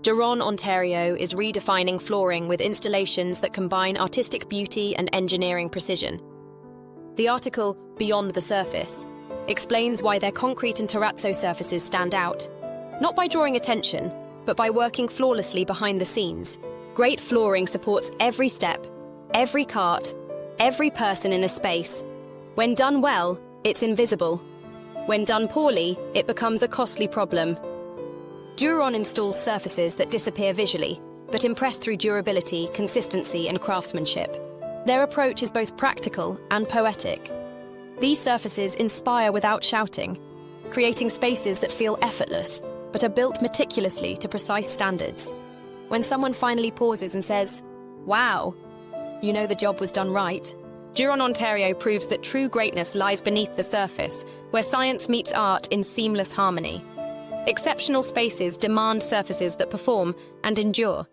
Duron Ontario is redefining flooring with installations that combine artistic beauty and engineering precision. The article, Beyond the Surface, explains why their concrete and terrazzo surfaces stand out, not by drawing attention, but by working flawlessly behind the scenes. Great flooring supports every step, every cart, every person in a space. When done well, it's invisible. When done poorly, it becomes a costly problem. Duron installs surfaces that disappear visually, but impress through durability, consistency, and craftsmanship. Their approach is both practical and poetic. These surfaces inspire without shouting, creating spaces that feel effortless, but are built meticulously to precise standards. When someone finally pauses and says, "Wow," you know the job was done right. Duron Ontario proves that true greatness lies beneath the surface, where science meets art in seamless harmony. Exceptional spaces demand surfaces that perform and endure.